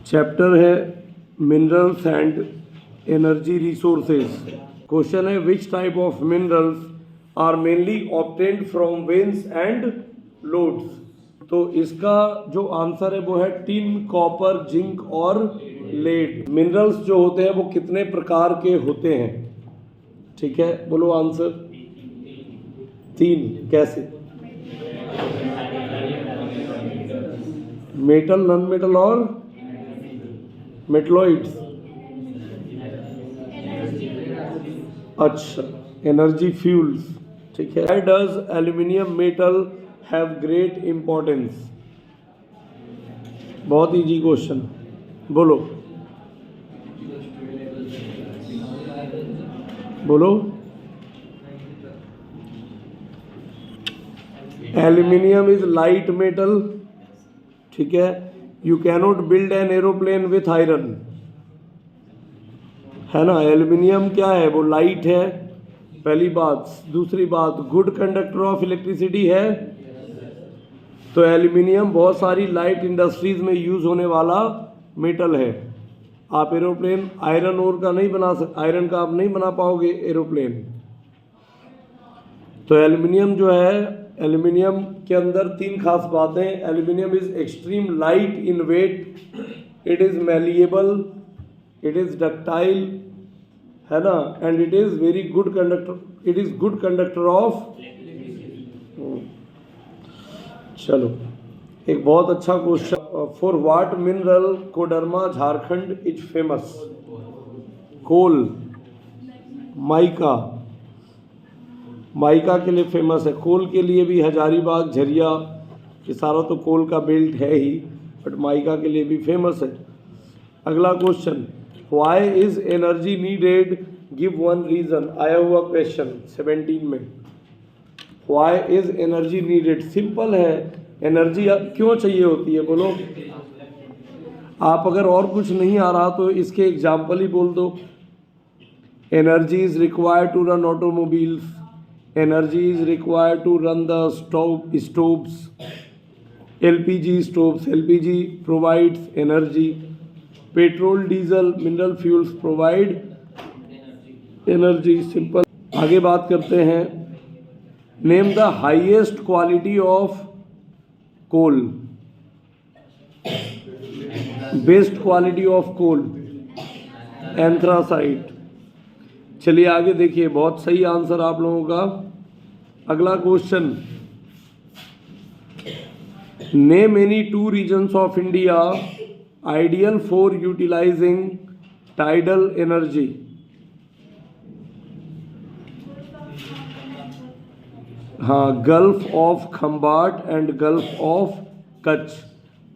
Chapter है minerals and energy resources. Question है which type of minerals are mainly obtained from veins and lodes. तो इसका जो answer है वो है टिन, कॉपर, जिंक और लेड। मिनरल्स जो होते हैं वो कितने प्रकार के होते हैं? ठीक है, बोलो आंसर। 3। कैसे? मेटल, नॉन मेटल और मेटलॉइड्स। अच्छा, एनर्जी फ्यूल्स। ठीक है। Why does aluminium metal have great importance? बहुत इजी क्वेश्चन, बोलो बोलो। Aluminium is light metal. ठीक है। You cannot build an aeroplane with iron, है ना। एल्यूमिनियम क्या है? वो लाइट है, पहली बात। दूसरी बात, गुड कंडक्टर ऑफ इलेक्ट्रिसिटी है। तो एल्यूमिनियम बहुत सारी लाइट इंडस्ट्रीज में यूज होने वाला मेटल है। आप एरोप्लेन आयरन ओर का नहीं बना सकते, आयरन का आप नहीं बना पाओगे एरोप्लेन। तो एल्यूमिनियम जो है, एल्यूमिनियम के अंदर 3 खास बातें। Aluminium is extreme light in weight, it is malleable, it is ductile, है ना, and it is very good conductor, it is good conductor of. चलो, एक बहुत अच्छा question. For what mineral Koderma Jharkhand is famous? Coal, mica. Mica के लिए famous है। कोल के लिए भी हजारीबाग, झरिया, ये सारा तो कोल का बेल्ट है ही, बट माइका के लिए भी फेमस है। अगला question, why is energy needed? Give one reason. आया हुआ क्वेश्चन 17 में। Why is energy needed? Simple है, एनर्जी क्यों चाहिए होती है, बोलो। आप अगर और कुछ नहीं आ रहा तो इसके एग्जाम्पल ही बोल दो। Energy is required to run automobiles, energy is required to run the stoves, LPG stoves, LPG provides energy, petrol, diesel, mineral fuels provide energy. Simple. आगे बात करते हैं, name the highest quality of coal. Best quality of coal, anthracite. चलिए आगे देखिए, बहुत सही answer आप लोगों का। अगला question, name any 2 reasons of India ideal for utilising tidal energy. हाँ, gulf of Khambhat and gulf of Kutch.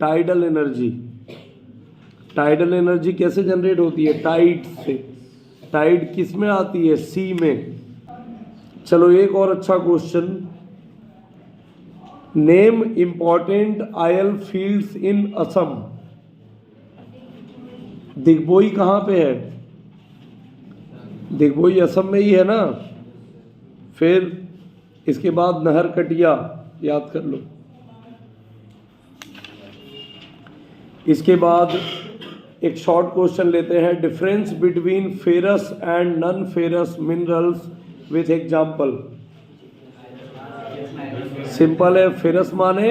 Tidal energy, tidal energy कैसे जनरेट होती है? टाइड से। टाइड किस में आती है? सी में। चलो एक और अच्छा question, name important oil fields in Assam. Digboi कहाँ पे है? दिग्बोई असम में ही है ना। फिर इसके बाद नहरकटिया, याद कर लो। इसके बाद एक शॉर्ट क्वेश्चन लेते हैं, difference between ferrous and non ferrous minerals with example. Simple है, फेरस माने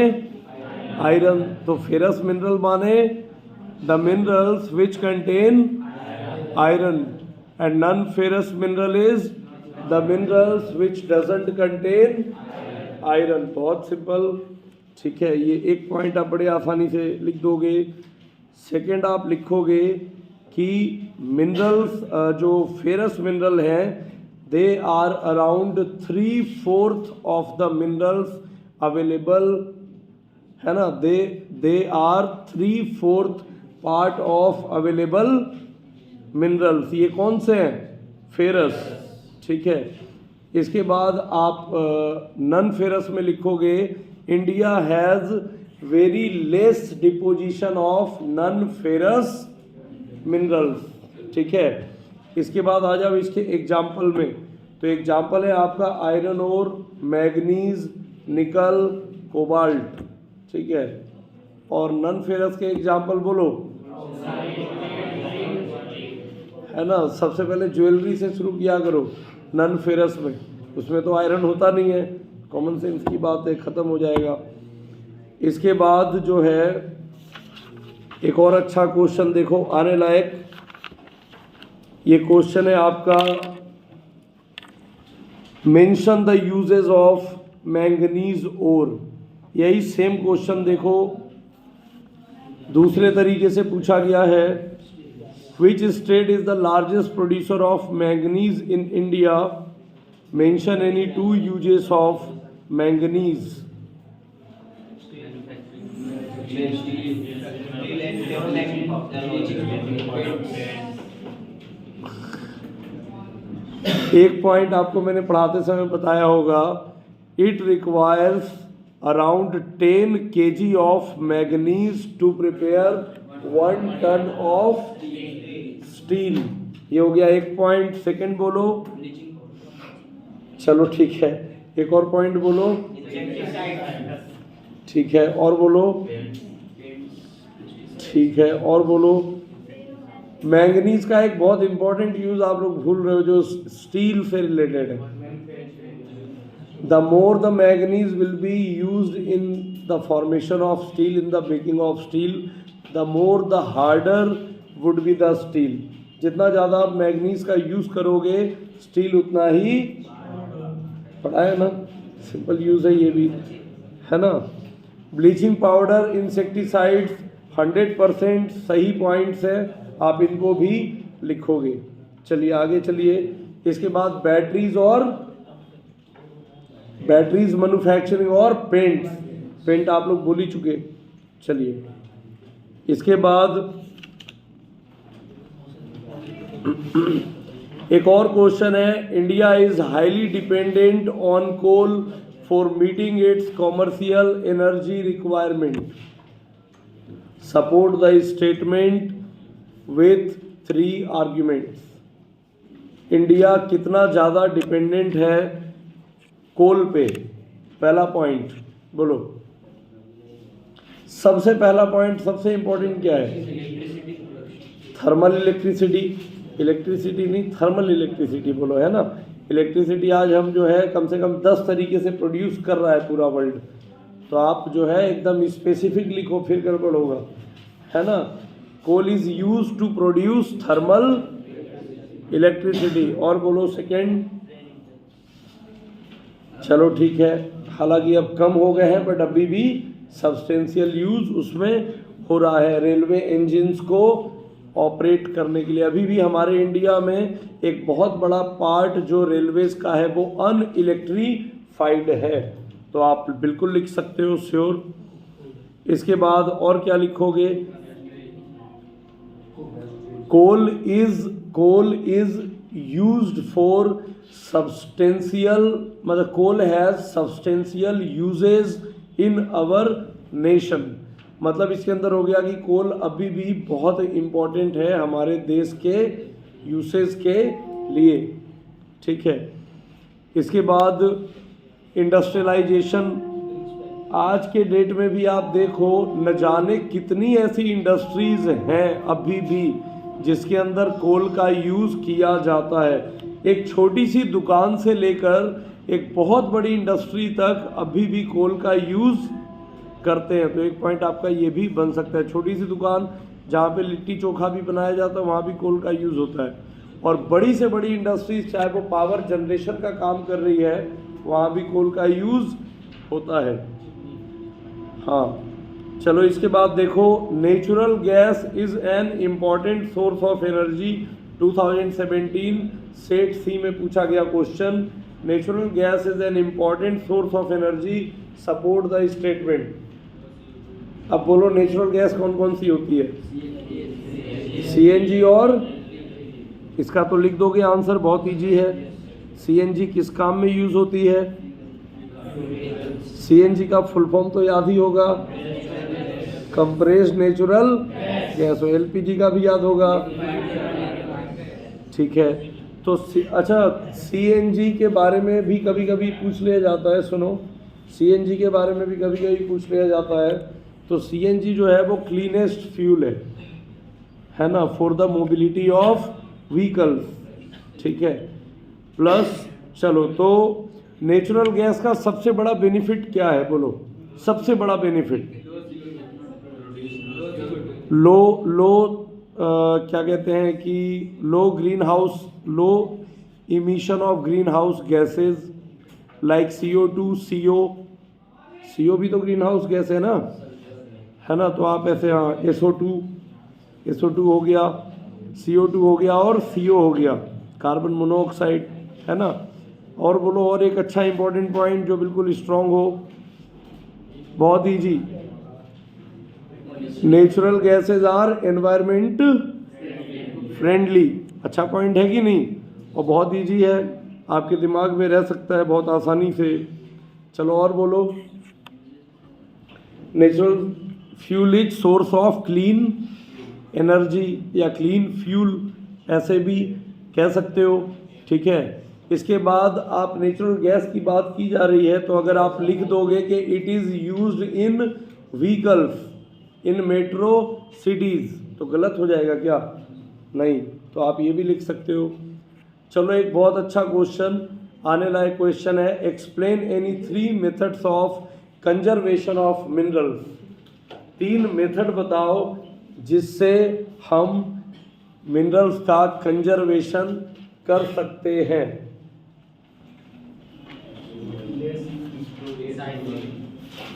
आयरन, तो फेरस मिनरल माने the minerals which contain iron, and non ferrous mineral is the minerals which doesn't contain iron. बहुत simple. ठीक है, ये एक point आप बड़े आसानी से लिख दोगे। सेकेंड, आप लिखोगे कि मिनरल्स जो फेरस मिनरल हैं, they are around 3/4 of the minerals available, है ना। They are 3/4 part of available minerals. ये कौन से हैं? फेरस। ठीक है। इसके बाद आप नॉन फेरस में लिखोगे, India has very less deposition of non ferrous minerals. ठीक है। इसके बाद आ जाओ इसके एग्जाम्पल में। तो एग्जाम्पल है आपका आयरन ओर, मैग्नीज, निकल, कोबाल्ट। ठीक है। और नॉन फेरस के एग्जाम्पल बोलो। है ना। सबसे पहले ज्वेलरी से शुरू किया करो, नॉन फेरस में, उसमें तो आयरन होता नहीं है, कॉमन सेंस की बात है, ख़त्म हो जाएगा। इसके बाद जो है एक और अच्छा क्वेश्चन देखो आने लायक, ये क्वेश्चन है आपका, mention the uses of manganese ore. यही सेम क्वेश्चन देखो दूसरे तरीके से पूछा गया है, which state is the largest producer of manganese in India, mention any two uses of manganese. एक पॉइंट आपको मैंने पढ़ाते समय बताया होगा, it requires around 10 kg of manganese to prepare 1 ton of steel. ये हो गया एक पॉइंट। सेकंड बोलो, चलो ठीक है, एक और पॉइंट बोलो, ठीक है, और बोलो, ठीक है, और बोलो। मैंगनीज का एक बहुत इंपॉर्टेंट यूज आप लोग भूल रहे हो जो स्टील से रिलेटेड है। The more the manganese will be used in the formation of steel, in the making of steel, the more the harder would be the steel. जितना ज़्यादा आप मैंगनीज का यूज़ करोगे स्टील उतना ही, पढ़ा है ना, सिंपल यूज़ है ये भी, है ना। ब्लीचिंग पाउडर, इंसेक्टिसाइड्स, 100% सही पॉइंट्स है, आप इनको भी लिखोगे। चलिए आगे चलिए। इसके बाद बैटरीज और बैटरीज मैन्युफैक्चरिंग और पेंट आप लोग बोल ही चुके। चलिए इसके बाद एक और क्वेश्चन है, India is highly dependent on coal for meeting its commercial energy requirement, support the statement with 3 arguments. India कितना ज़्यादा डिपेंडेंट है कोल पे? पहला पॉइंट बोलो, सबसे पहला पॉइंट, सबसे इंपॉर्टेंट क्या है? थर्मल इलेक्ट्रिसिटी, इलेक्ट्रिसिटी नहीं थर्मल इलेक्ट्रिसिटी बोलो, है ना। इलेक्ट्रिसिटी आज हम जो है कम से कम 10 तरीके से प्रोड्यूस कर रहा है पूरा वर्ल्ड, तो आप जो है एकदम स्पेसिफिक लिखो, फिर गड़बड़ होगा, है ना। Coal is use to produce thermal electricity. और बोलो सेकेंड। चलो ठीक है, हालांकि अब कम हो गए हैं बट अभी भी सब्सटेंशियल यूज उसमें हो रहा है रेलवे इंजिन्स को ऑपरेट करने के लिए। अभी भी हमारे इंडिया में एक बहुत बड़ा पार्ट जो रेलवेज का है वो अनइलेक्ट्रीफाइड है, तो आप बिल्कुल लिख सकते हो श्योर। इसके बाद और क्या लिखोगे? Coal is used for substantial, मतलब coal has substantial usages in our nation. मतलब इसके अंदर हो गया कि कोल अभी भी बहुत इम्पोर्टेंट है हमारे देश के यूसेज के लिए, ठीक है। इसके बाद इंडस्ट्रियलाइजेशन, आज के डेट में भी आप देखो न जाने कितनी ऐसी इंडस्ट्रीज हैं अभी भी जिसके अंदर कोल का यूज़ किया जाता है। एक छोटी सी दुकान से लेकर एक बहुत बड़ी इंडस्ट्री तक अभी भी कोल का यूज़ करते हैं, तो एक पॉइंट आपका ये भी बन सकता है। छोटी सी दुकान जहाँ पे लिट्टी चोखा भी बनाया जाता है वहाँ भी कोल का यूज़ होता है, और बड़ी से बड़ी इंडस्ट्रीज चाहे वो पावर जनरेशन का काम कर रही है वहाँ भी कोल का यूज़ होता है। हाँ चलो इसके बाद देखो, natural gas is an important source of energy. 2017 set C में पूछा गया question, natural gas is an important source of energy, support the statement. अब बोलो नेचुरल गैस कौन कौन सी होती है? सीएनजी, और इसका तो लिख दोगे आंसर, बहुत इजी है। सीएनजी किस काम में यूज होती है? सीएनजी का फुल फॉर्म तो याद ही होगा, कंप्रेस्ड नेचुरल गैस। एलपीजी का भी याद होगा, ठीक है। तो अच्छा, सीएनजी के बारे में भी कभी कभी पूछ लिया जाता है, सुनो, सीएनजी के बारे में भी कभी कभी पूछ लिया जाता है। तो सीएनजी जो है वो क्लीनेस्ट फ्यूल है ना, for the mobility of vehicles, ठीक है। प्लस चलो, तो नेचुरल गैस का सबसे बड़ा बेनिफिट क्या है, बोलो सबसे बड़ा बेनिफिट। लो क्या कहते हैं कि low greenhouse, low emission of greenhouse gases like CO2, CO भी तो ग्रीन हाउस गैस है ना, तो आप ऐसे, हाँ, SO2 हो गया, CO2 हो गया और CO हो गया, कार्बन मोनोऑक्साइड, है ना। और बोलो, और एक अच्छा इंपॉर्टेंट पॉइंट जो बिल्कुल स्ट्रांग हो, बहुत easy, natural gases are environment friendly. अच्छा पॉइंट है कि नहीं, और बहुत इजी है, आपके दिमाग में रह सकता है बहुत आसानी से। चलो और बोलो, natural fuel is source of clean energy या क्लीन फ्यूल, ऐसे भी कह सकते हो, ठीक है। इसके बाद आप नेचुरल गैस की बात की जा रही है, तो अगर आप लिख दोगे कि it is used in vehicles in metro cities, तो गलत हो जाएगा क्या, नहीं, तो आप ये भी लिख सकते हो। चलो, एक बहुत अच्छा क्वेश्चन, आने लायक क्वेश्चन है, explain any 3 methods of conservation of minerals. 3 method बताओ जिससे हम मिनरल्स का कंजर्वेशन कर सकते हैं।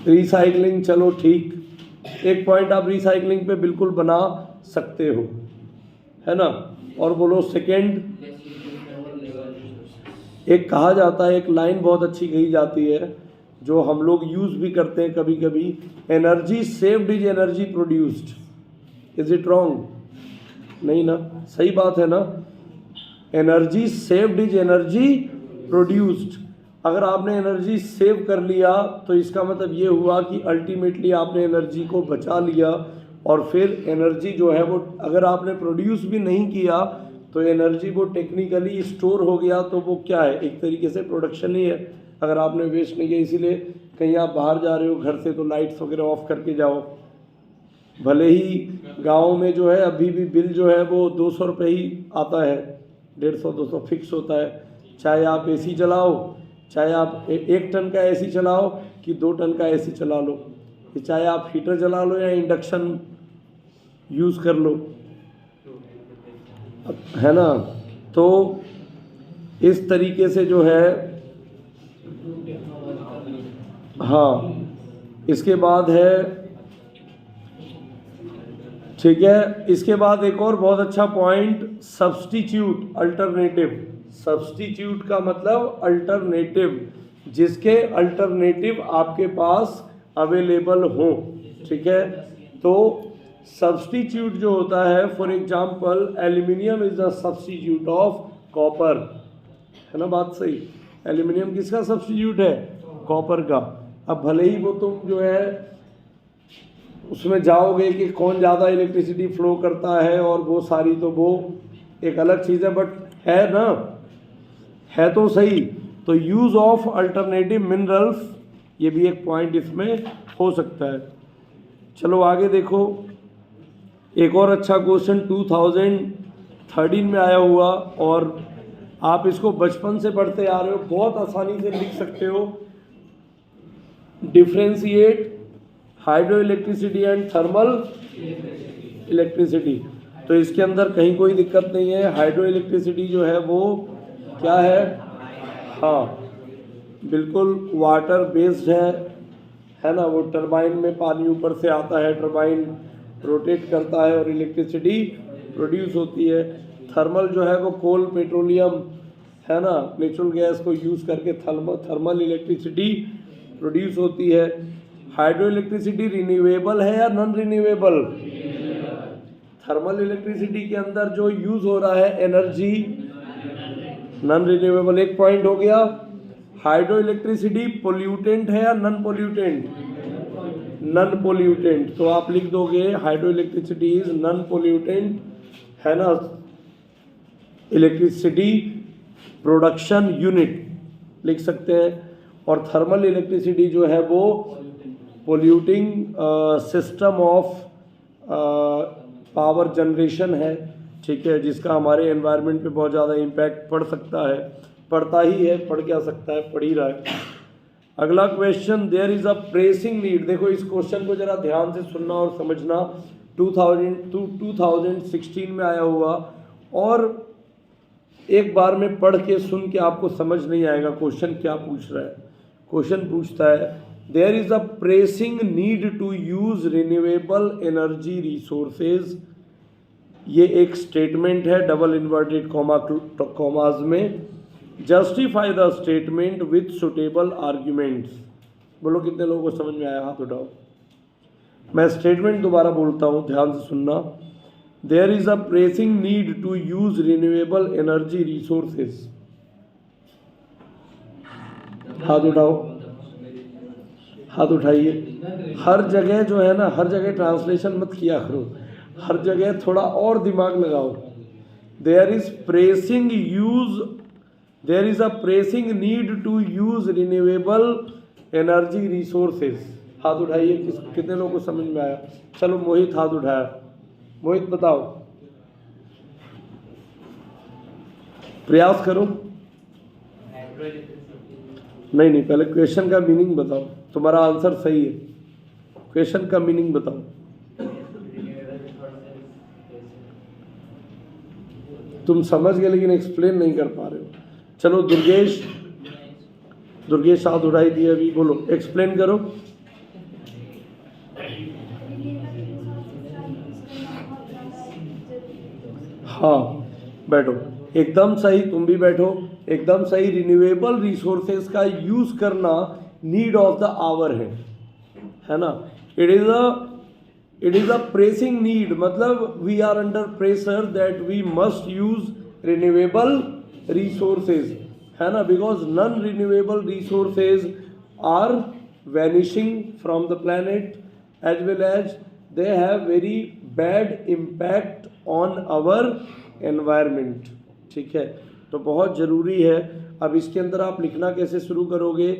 रिसाइकलिंग, चलो ठीक, एक पॉइंट आप रिसाइकलिंग पे बिल्कुल बना सकते हो, है ना। और बोलो सेकंड, एक कहा जाता है, एक लाइन बहुत अच्छी कही जाती है जो हम लोग यूज़ भी करते हैं कभी कभी, energy saved is energy produced. Is it wrong, नहीं ना, सही बात है ना, energy saved is energy produced. अगर आपने एनर्जी सेव कर लिया तो इसका मतलब ये हुआ कि अल्टीमेटली आपने एनर्जी को बचा लिया, और फिर एनर्जी जो है वो अगर आपने प्रोड्यूस भी नहीं किया तो एनर्जी वो टेक्निकली स्टोर हो गया, तो वो क्या है, एक तरीके से प्रोडक्शन ही है। अगर आपने वेस्ट नहीं किया, इसीलिए कहीं आप बाहर जा रहे हो घर से तो लाइट्स वगैरह ऑफ करके जाओ, भले ही गाँव में जो है अभी भी बिल जो है वो 200 रुपये ही आता है, 150-200 फिक्स होता है, चाहे आप AC चलाओ, चाहे आप 1 टन का AC चलाओ कि 2 टन का AC चला लो, चाहे आप हीटर चला लो या इंडक्शन यूज़ कर लो, है ना। तो इस तरीके से जो है, हाँ, इसके बाद है, ठीक है, इसके बाद एक और बहुत अच्छा पॉइंट, सब्स्टिट्यूट अल्टरनेटिव। सब्स्टिट्यूट का मतलब अल्टरनेटिव, जिसके अल्टरनेटिव आपके पास अवेलेबल हो, ठीक है। तो सब्स्टिट्यूट जो होता है, for example aluminium is the substitute of copper, है ना, बात सही। एल्यूमिनियम किसका सब्स्टिट्यूट है, कॉपर का। अब भले ही वो तुम जो है उसमें जाओगे कि कौन ज़्यादा इलेक्ट्रिसिटी फ्लो करता है और वो सारी, तो वो एक अलग चीज़ है, बट है ना, है तो सही। तो यूज़ ऑफ अल्टरनेटिव मिनरल्स, ये भी एक पॉइंट इसमें हो सकता है। चलो आगे देखो, एक और अच्छा क्वेश्चन 2013 में आया हुआ, और आप इसको बचपन से पढ़ते आ रहे हो, बहुत आसानी से लिख सकते हो। Differentiate hydro electricity and thermal electricity. तो इसके अंदर कहीं कोई दिक्कत नहीं है, हाइड्रो इलेक्ट्रिसिटी जो है वो क्या है, हाँ बिल्कुल वाटर बेस्ड है ना, वो टरबाइन में पानी ऊपर से आता है, टरबाइन रोटेट करता है और इलेक्ट्रिसिटी प्रोड्यूस होती है। थर्मल जो है वो कोल, पेट्रोलियम, है ना, नेचुरल गैस को यूज़ करके थर्मल इलेक्ट्रिसिटी प्रोड्यूस होती है। हाइड्रो इलेक्ट्रिसिटी रिन्यूएबल है या नॉन रिन्यूएबल? थर्मल इलेक्ट्रिसिटी के अंदर जो यूज़ हो रहा है एनर्जी, नॉन रिन्यूएबल, एक पॉइंट हो गया। हाइड्रो इलेक्ट्रिसिटी पोल्यूटेंट है या नॉन पोल्यूटेंट? नॉन पोल्यूटेंट, तो आप लिख दोगे hydro electricity is non pollutant, है ना, इलेक्ट्रिसिटी प्रोडक्शन यूनिट लिख सकते हैं। और थर्मल इलेक्ट्रिसिटी जो है वो polluting system of power generation है। ठीक है, जिसका हमारे एनवायरनमेंट पे बहुत ज़्यादा इम्पैक्ट पड़ सकता है, पड़ता ही है, पड़ क्या सकता है, पड़ ही रहा है। अगला question, there is a pressing need. देखो इस क्वेश्चन को ज़रा ध्यान से सुनना और समझना। 2016 में आया हुआ, और एक बार में पढ़ के सुन के आपको समझ नहीं आएगा क्वेश्चन क्या पूछ रहा है। क्वेश्चन पूछता है, there is a pressing need to use renewable energy resources. ये एक स्टेटमेंट है डबल इन्वर्टेड कॉमाज में। Justify the statement with suitable arguments. बोलो कितने लोगों को समझ में आया, हाथ उठाओ। मैं स्टेटमेंट दोबारा बोलता हूँ, ध्यान से सुनना। There is a pressing need to use renewable energy resources. हाथ उठाओ, हाथ उठाइए। हर जगह जो है ना, हर जगह ट्रांसलेशन मत किया करो, हर जगह थोड़ा और दिमाग लगाओ। There is a pressing need to use renewable energy resources. हाथ उठाइए, कितने लोगों को समझ में आया। चलो मोहित हाथ उठाया, मोहित बताओ, प्रयास करो। नहीं, पहले क्वेश्चन का मीनिंग बताओ। तुम्हारा आंसर सही है, क्वेश्चन का मीनिंग बताओ। तुम समझ गए लेकिन एक्सप्लेन नहीं कर पा रहे हो। चलो दुर्गेश हाथ उठाई दिए अभी, बोलो एक्सप्लेन करो। हाँ बैठो, एकदम सही, तुम भी बैठो, एकदम सही। रिन्यूएबल रिसोर्सेज का यूज करना नीड ऑफ द आवर है ना। It is a pressing need, मतलब we are under pressure that we must use renewable resources, है ना, because non renewable resources are vanishing from the planet as well as they have very bad impact on our environment। ठीक है, तो बहुत ज़रूरी है। अब इसके अंदर आप लिखना कैसे शुरू करोगे,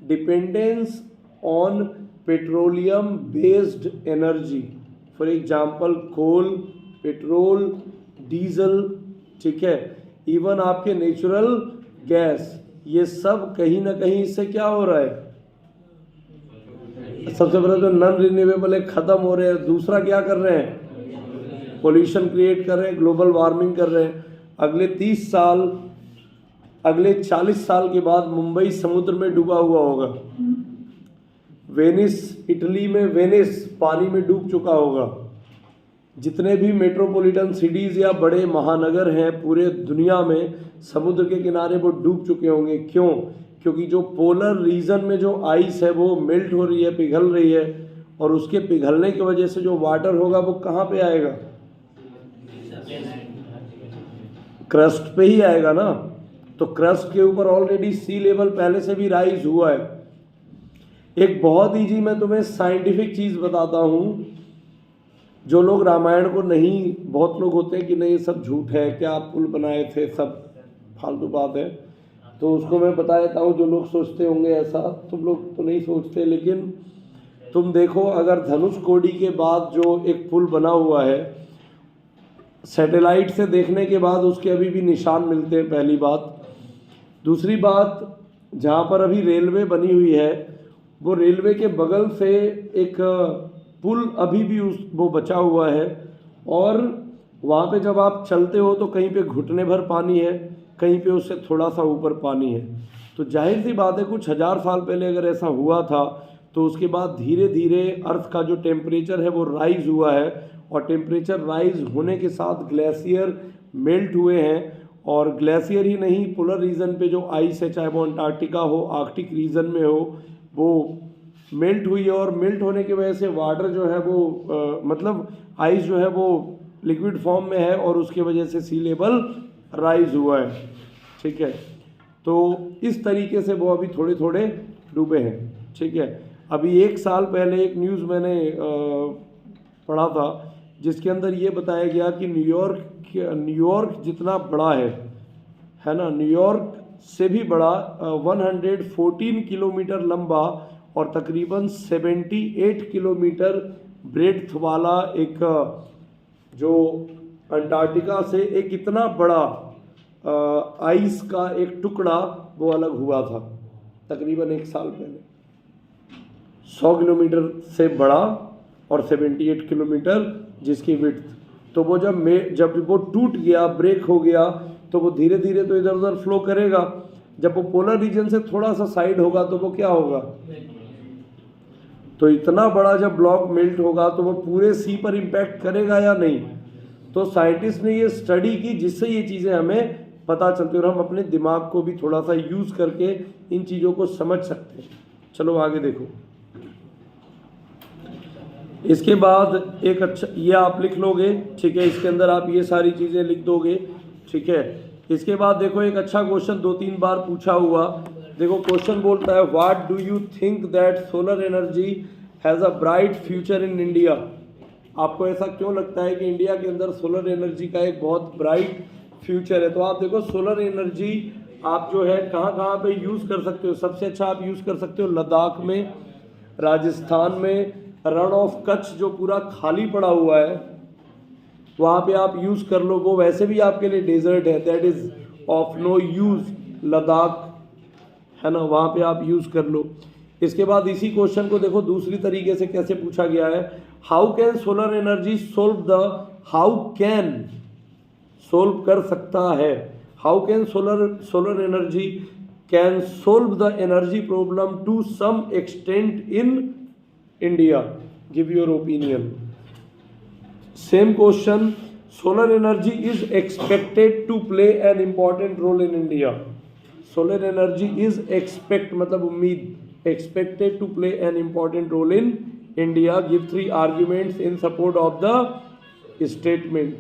dependence on petroleum based energy, for example coal, petrol, diesel, ठीक है, इवन आपके नेचुरल गैस, ये सब कहीं ना कहीं इससे क्या हो रहा है। सबसे पहले तो नॉन रिन्यूएबल है, खत्म हो रहे हैं। दूसरा क्या कर रहे हैं, पोल्यूशन क्रिएट कर रहे हैं, ग्लोबल वार्मिंग कर रहे हैं। अगले 30 साल, अगले 40 साल के बाद मुंबई समुद्र में डूबा हुआ होगा। वेनिस, इटली में वेनिस पानी में डूब चुका होगा। जितने भी मेट्रोपॉलिटन सिटीज़ या बड़े महानगर हैं पूरे दुनिया में, समुद्र के किनारे वो डूब चुके होंगे। क्यों? क्योंकि जो पोलर रीजन में जो आइस है वो मेल्ट हो रही है, पिघल रही है, और उसके पिघलने की वजह से जो वाटर होगा वो कहाँ पे आएगा, क्रस्ट पे ही आएगा ना। तो क्रस्ट के ऊपर ऑलरेडी सी लेवल पहले से भी राइज हुआ है। एक बहुत ईजी मैं तुम्हें साइंटिफिक चीज़ बताता हूँ। जो लोग रामायण को नहीं, बहुत लोग होते हैं कि नहीं सब झूठ है, क्या पुल बनाए थे, सब फालतू बात है, तो उसको मैं बता देता हूँ। जो लोग सोचते होंगे ऐसा, तुम लोग तो नहीं सोचते, लेकिन तुम देखो, अगर धनुष कोडी के बाद जो एक पुल बना हुआ है, सैटेलाइट से देखने के बाद उसके अभी भी निशान मिलते हैं, पहली बात। दूसरी बात, जहाँ पर अभी रेलवे बनी हुई है, वो रेलवे के बगल से एक पुल अभी भी वो बचा हुआ है, और वहाँ पे जब आप चलते हो तो कहीं पे घुटने भर पानी है, कहीं पे उससे थोड़ा सा ऊपर पानी है। तो जाहिर सी बात है, कुछ हज़ार साल पहले अगर ऐसा हुआ था, तो उसके बाद धीरे धीरे अर्थ का जो टेम्परेचर है वो राइज हुआ है, और टेम्परेचर राइज होने के साथ ग्लेशियर मेल्ट हुए हैं। और ग्लेशियर ही नहीं, पोलर रीजन पे जो आइस है, चाहे वो अंटार्कटिका हो, आर्कटिक रीजन में हो, वो मेल्ट हुई है, और मेल्ट होने की वजह से वाटर जो है वो मतलब आइस जो है वो लिक्विड फॉर्म में है, और उसके वजह से सी लेवल राइज हुआ है। ठीक है, तो इस तरीके से वो अभी थोड़े थोड़े डूबे हैं। ठीक है, अभी 1 साल पहले एक न्यूज़ मैंने पढ़ा था, जिसके अंदर ये बताया गया कि न्यूयॉर्क जितना बड़ा है ना, न्यूयॉर्क से भी बड़ा 114 किलोमीटर लंबा और तकरीबन 78 किलोमीटर ब्रेड्थ वाला एक जो अंटार्कटिका से एक इतना बड़ा आइस का एक टुकड़ा वो अलग हुआ था तकरीबन 1 साल पहले, 100 किलोमीटर से बड़ा और 78 किलोमीटर जिसकी विड्थ। तो वो जब वो टूट गया, ब्रेक हो गया, तो वो धीरे धीरे तो इधर उधर फ्लो करेगा। जब वो पोलर रीजन से थोड़ा सा साइड होगा तो वो क्या होगा, तो इतना बड़ा जब ब्लॉक मेल्ट होगा तो वो पूरे सी पर इम्पैक्ट करेगा या नहीं। तो साइंटिस्ट ने ये स्टडी की जिससे ये चीज़ें हमें पता चलती है और हम अपने दिमाग को भी थोड़ा सा यूज़ करके इन चीज़ों को समझ सकते हैं। चलो आगे देखो। इसके बाद एक अच्छा, ये आप लिख लोगे, ठीक है, इसके अंदर आप ये सारी चीज़ें लिख दोगे, ठीक है। इसके बाद देखो एक अच्छा क्वेश्चन 2-3 बार पूछा हुआ। देखो क्वेश्चन बोलता है what do you think that solar energy has a bright future in India. आपको ऐसा क्यों लगता है कि इंडिया के अंदर सोलर एनर्जी का एक बहुत ब्राइट फ्यूचर है। तो आप देखो सोलर एनर्जी आप जो है कहाँ कहाँ पे यूज़ कर सकते हो। सबसे अच्छा आप यूज़ कर सकते हो लद्दाख में, राजस्थान में, रण ऑफ कच्छ जो पूरा खाली पड़ा हुआ है वहाँ पे आप यूज़ कर लो। वो वैसे भी आपके लिए डेजर्ट है, that is of no use, Ladakh है ना, वहाँ पे आप यूज़ कर लो। इसके बाद इसी क्वेश्चन को देखो दूसरी तरीके से कैसे पूछा गया है। How can solar energy solve the, how can solve कर सकता है, how can solar energy can solve the energy problem to some extent in India, give your opinion. Same question, solar energy is expected to play an important role in India. Solar energy is expect मतलब उम्मीद, expected to play an important role in India, give 3 arguments in support of the statement।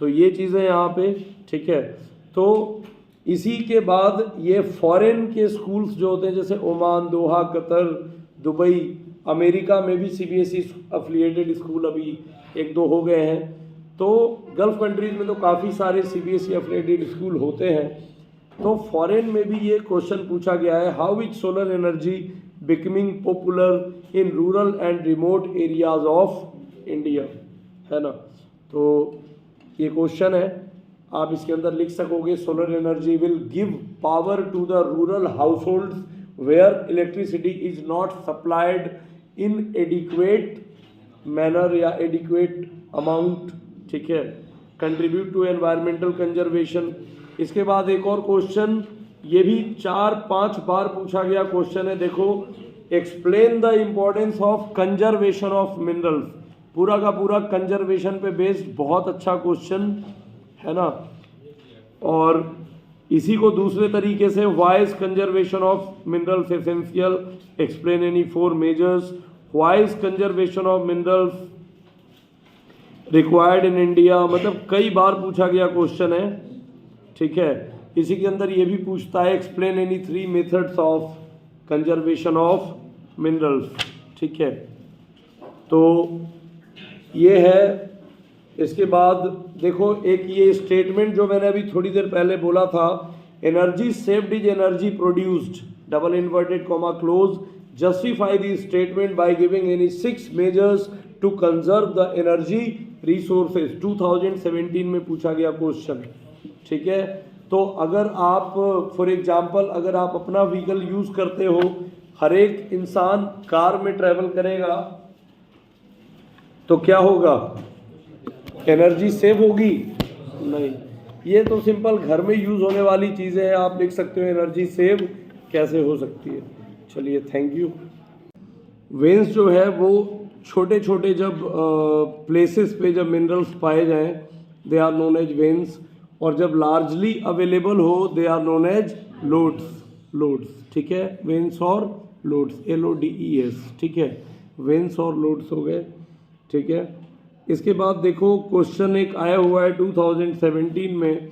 तो ये चीज़ें यहाँ पे, ठीक है। तो इसी के बाद ये फॉरेन के स्कूल्स जो होते हैं जैसे ओमान, दोहा, कतर, दुबई, अमेरिका में भी CBSE अफिलिएटेड स्कूल अभी 1-2 हो गए हैं। तो गल्फ कंट्रीज में तो काफ़ी सारे CBSE अफिलिएटेड स्कूल होते हैं। तो फॉरेन में भी ये क्वेश्चन पूछा गया है, how is solar energy becoming popular in rural and remote areas of India, है ना। तो ये क्वेश्चन है, आप इसके अंदर लिख सकोगे solar energy will give power to the rural households where electricity is not supplied in adequate manner या एडिक्वेट अमाउंट, ठीक है, कंट्रीब्यूट टू एनवायरमेंटल कंजर्वेशन। इसके बाद एक और क्वेश्चन, ये भी 4-5 बार पूछा गया क्वेश्चन है। देखो, explain the importance of conservation of minerals, पूरा का पूरा कंजर्वेशन पे बेस्ड बहुत अच्छा क्वेश्चन है ना। और इसी को दूसरे तरीके से, why is conservation of minerals essential, explain any 4 measures, why is conservation of minerals required in India, मतलब कई बार पूछा गया क्वेश्चन है, ठीक है। इसी के अंदर ये भी पूछता है explain any 3 methods of conservation of minerals, ठीक है। तो ये है। इसके बाद देखो एक ये स्टेटमेंट जो मैंने अभी थोड़ी देर पहले बोला था, energy saved is energy produced, double inverted comma close, justify the statement by giving any 6 measures to conserve the energy resources. 2017 में पूछा गया क्वेश्चन, ठीक है। तो अगर आप फॉर एग्जांपल अगर आप अपना व्हीकल यूज़ करते हो, हर एक इंसान कार में ट्रैवल करेगा तो क्या होगा, एनर्जी सेव होगी? नहीं। ये तो सिंपल घर में यूज़ होने वाली चीज़ें हैं, आप देख सकते हो एनर्जी सेव कैसे हो सकती है। चलिए, थैंक यू। वेन्स जो है वो छोटे छोटे जब प्लेसेस पे जब मिनरल्स पाए जाएं, they are known as veins, और जब लार्जली अवेलेबल हो they are known as lodes, ठीक है। वेन्स और लोड्स, LODES, ठीक है। वेन्स और लोड्स हो गए, ठीक है। इसके बाद देखो क्वेश्चन एक आया हुआ है 2017 में,